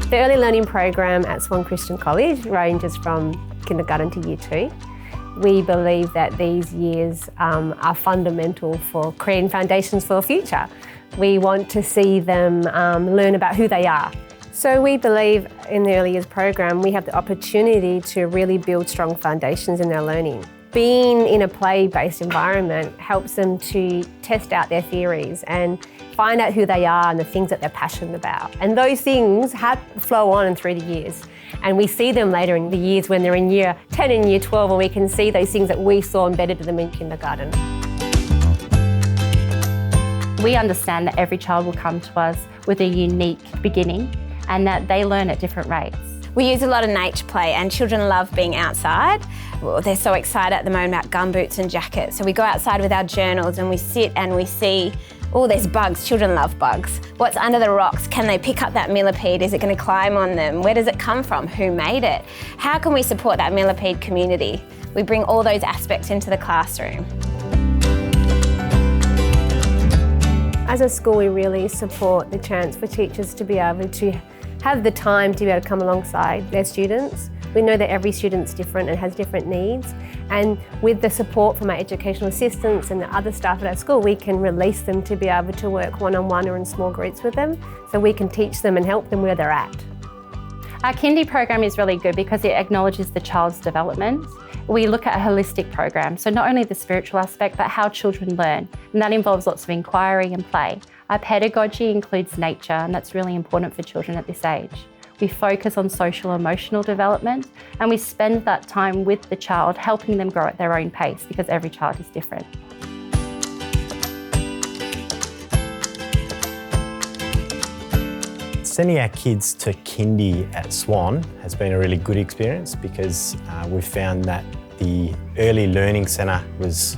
The early learning program at Swan Christian College ranges from kindergarten to year 2. We believe that these years are fundamental for creating foundations for the future. We want to see them learn about who they are. So we believe in the early years program, we have the opportunity to really build strong foundations in their learning. Being in a play-based environment helps them to test out their theories and find out who they are and the things that they're passionate about. And those things flow on and through the years. And we see them later in the years when they're in year 10 and year 12, and we can see those things that we saw embedded in them in kindergarten. We understand that every child will come to us with a unique beginning and that they learn at different rates. We use a lot of nature play and children love being outside. Well, they're so excited at the moment about gumboots and jackets. So we go outside with our journals and we sit and we see, oh, there's bugs. Children love bugs. What's under the rocks? Can they pick up that millipede? Is it going to climb on them? Where does it come from? Who made it? How can we support that millipede community? We bring all those aspects into the classroom. As a school, we really support the chance for teachers to be able to have the time to be able to come alongside their students. We know that every student's different and has different needs, and with the support from our educational assistants and the other staff at our school, we can release them to be able to work one-on-one or in small groups with them, so we can teach them and help them where they're at. Our kindy program is really good because it acknowledges the child's development. We look at a holistic program, so not only the spiritual aspect, but how children learn, and that involves lots of inquiry and play. Our pedagogy includes nature, and that's really important for children at this age. We focus on social emotional development, and we spend that time with the child, helping them grow at their own pace, because every child is different. Sending our kids to kindy at Swan has been a really good experience because we've found that the early learning centre was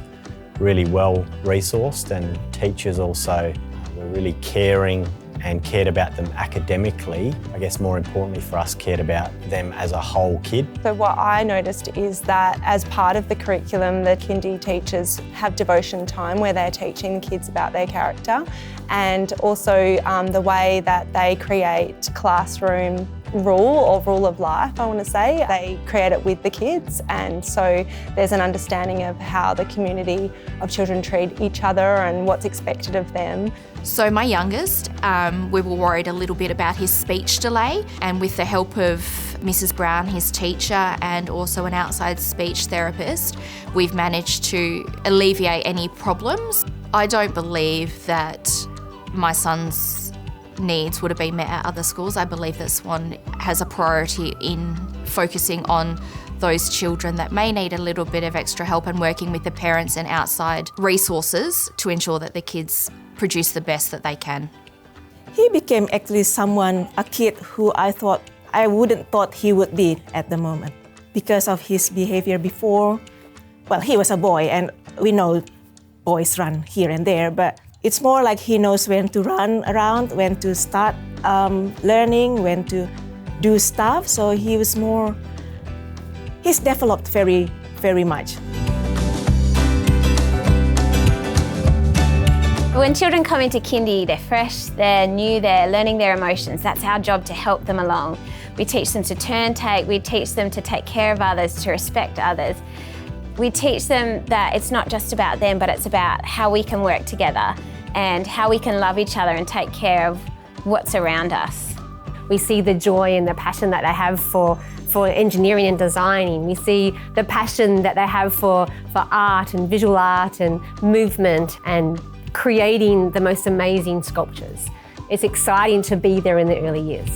really well resourced, and teachers also were really caring and cared about them academically. I guess more importantly for us, cared about them as a whole kid. So what I noticed is that as part of the curriculum, the kindy teachers have devotion time where they're teaching the kids about their character, and also the way that they create classroom rule of life, I want to say. They create it with the kids, and so there's an understanding of how the community of children treat each other and what's expected of them. So my youngest, we were worried a little bit about his speech delay, and with the help of Mrs. Brown, his teacher, and also an outside speech therapist, we've managed to alleviate any problems. I don't believe that my son's needs would have been met at other schools. I believe that Swan has a priority in focusing on those children that may need a little bit of extra help and working with the parents and outside resources to ensure that the kids produce the best that they can. He became actually a kid who I wouldn't thought he would be at the moment because of his behavior before. Well, he was a boy, and we know boys run here and there, but it's more like he knows when to run around, when to start learning, when to do stuff. So he's developed very, very much. When children come into kindy, they're fresh, they're new, they're learning their emotions. That's our job, to help them along. We teach them to turn take, we teach them to take care of others, to respect others. We teach them that it's not just about them, but it's about how we can work together and how we can love each other and take care of what's around us. We see the joy and the passion that they have for engineering and designing. We see the passion that they have for art and visual art and movement and creating the most amazing sculptures. It's exciting to be there in the early years.